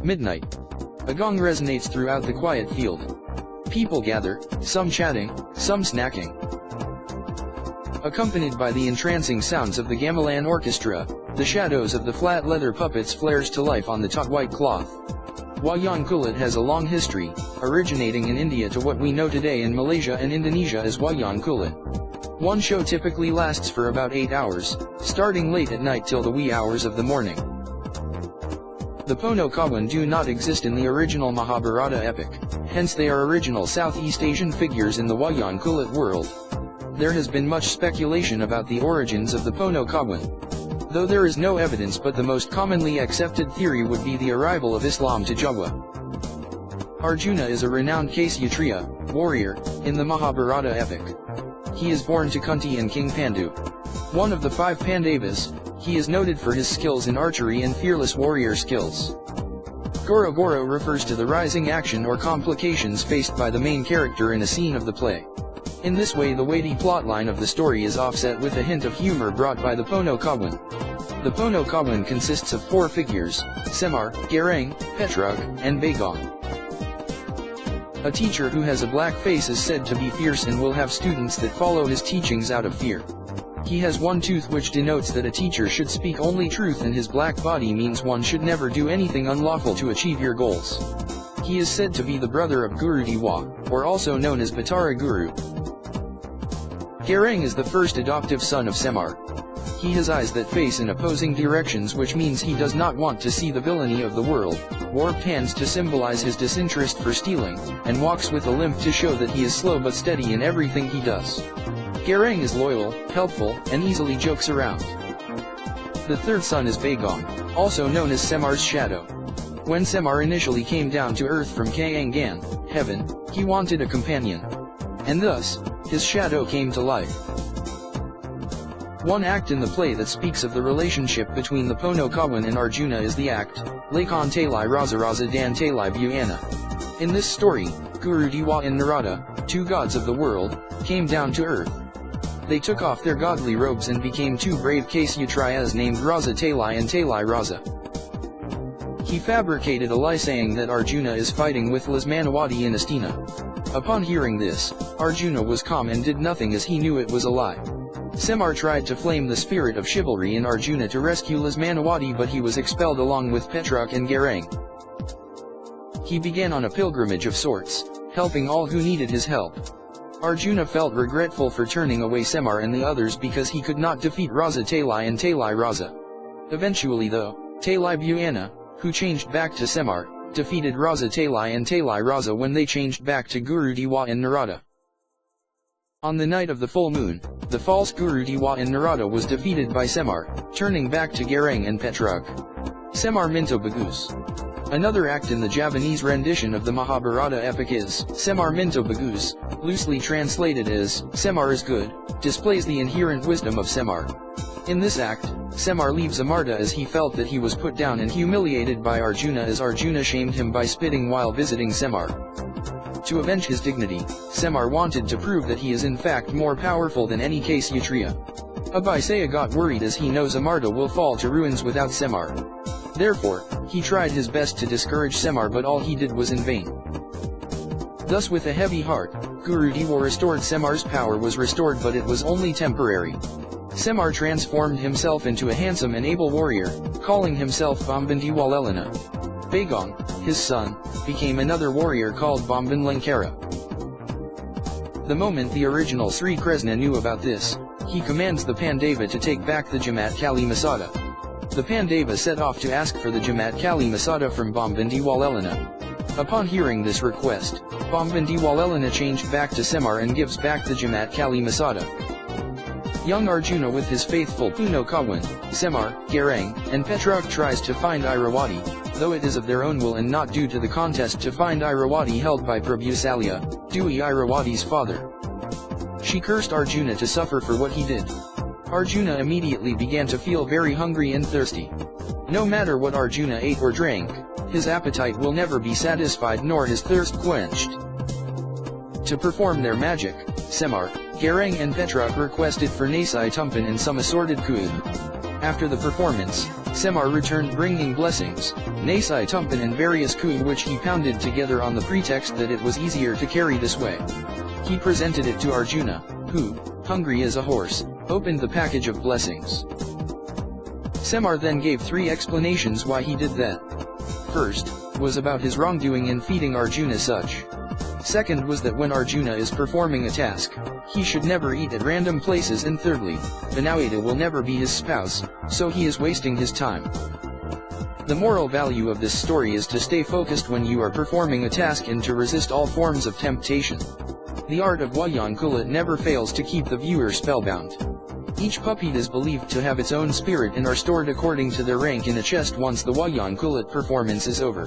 Midnight. A gong resonates throughout the quiet field. People gather, some chatting, some snacking. Accompanied by the entrancing sounds of the gamelan orchestra, the shadows of the flat leather puppets flares to life on the taut white cloth. Wayang Kulit has a long history, originating in India to what we know today in Malaysia and Indonesia as Wayang Kulit. One show typically lasts for about 8 hours, starting late at night till the wee hours of the morning. The Pono Kawan do not exist in the original Mahabharata epic, hence they are original Southeast Asian figures in the Wayang Kulit world. There has been much speculation about the origins of the Pono Kawan, though there is no evidence, but the most commonly accepted theory would be the arrival of Islam to Java. Arjuna is a renowned Kshatriya, warrior, in the Mahabharata epic. He is born to Kunti and King Pandu. One of the 5 Pandavas, he is noted for his skills in archery and fearless warrior skills. Goro Goro refers to the rising action or complications faced by the main character in a scene of the play. In this way the weighty plotline of the story is offset with a hint of humor brought by the Pono Kawan. The Pono Kawan consists of 4 figures: Semar, Garang, Petrug, and Bagong. A teacher who has a black face is said to be fierce and will have students that follow his teachings out of fear. He has one tooth, which denotes that a teacher should speak only truth, and his black body means one should never do anything unlawful to achieve your goals. He is said to be the brother of Guru Diwa, or also known as Batara Guru. Garang is the first adoptive son of Semar. He has eyes that face in opposing directions, which means he does not want to see the villainy of the world, warped hands to symbolize his disinterest for stealing, and walks with a limp to show that he is slow but steady in everything he does. Garang is loyal, helpful, and easily jokes around. The third son is Bagong, also known as Semar's shadow. When Semar initially came down to earth from Kayangan, heaven, he wanted a companion. And thus, his shadow came to life. One act in the play that speaks of the relationship between the Pono Kawan and Arjuna is the act, Lakon Talai Raza Raza Dan Talai Buana. In this story, Guru Diwa and Narada, 2 gods of the world, came down to earth. They took off their godly robes and became 2 brave Kshatriyas named Raza Talai and Talai Raza. He fabricated a lie saying that Arjuna is fighting with Lasmanawati in Astina. Upon hearing this, Arjuna was calm and did nothing, as he knew it was a lie. Semar tried to flame the spirit of chivalry in Arjuna to rescue Lasmanawati, but he was expelled along with Petruk and Garang. He began on a pilgrimage of sorts, helping all who needed his help. Arjuna felt regretful for turning away Semar and the others because he could not defeat Raza Talai and Talai Raza. Eventually though, Talai Buana, who changed back to Semar, defeated Raza Talai and Talai Raza when they changed back to Guru Diwa and Narada. On the night of the full moon, the false Guru Diwa and Narada was defeated by Semar, turning back to Garang and Petrug. Semar Minto Bagus. Another act in the Javanese rendition of the Mahabharata epic is Semar Minto Bagus, loosely translated as Semar is good, displays the inherent wisdom of Semar. In this act, Semar leaves Amarta as he felt that he was put down and humiliated by Arjuna, as Arjuna shamed him by spitting while visiting Semar. To avenge his dignity, Semar wanted to prove that he is in fact more powerful than any Kshatriya. Abhisaya got worried as he knows Amarta will fall to ruins without Semar. Therefore, he tried his best to discourage Semar, but all he did was in vain. Thus with a heavy heart, Guru Diwa restored Semar's power was restored, but it was only temporary. Semar transformed himself into a handsome and able warrior, calling himself Bambandiwalelana. Bagong, his son, became another warrior called Bamban Lankara. The moment the original Sri Krishna knew about this, he commands the Pandava to take back the Jamat Kali Masada. The Pandava set off to ask for the Jamat Kali Masada from Bambandiwalelana. Upon hearing this request, Bambandiwalelana changed back to Semar and gives back the Jamat Kali Masada. Young Arjuna with his faithful Pono Kawan, Semar, Garang, and Petruk tries to find Irawati, though it is of their own will and not due to the contest to find Irawati held by Prabhu Salya, Dewey Irawati's father. She cursed Arjuna to suffer for what he did. Arjuna immediately began to feel very hungry and thirsty. No matter what Arjuna ate or drank, his appetite will never be satisfied nor his thirst quenched. To perform their magic, Semar, Garang and Petruk requested for Nasai Tumpan and some assorted food. After the performance, Semar returned bringing blessings, Nasai Tumpan and various food which he pounded together on the pretext that it was easier to carry this way. He presented it to Arjuna, who, hungry as a horse, opened the package of blessings. Semar then gave 3 explanations why he did that. First, was about his wrongdoing in feeding Arjuna such. Second was that when Arjuna is performing a task, he should never eat at random places, and thirdly, Vinayata will never be his spouse, so he is wasting his time. The moral value of this story is to stay focused when you are performing a task and to resist all forms of temptation. The art of Wayang Kulit never fails to keep the viewer spellbound. Each puppet is believed to have its own spirit and are stored according to their rank in a chest once the Wayang Kulit performance is over.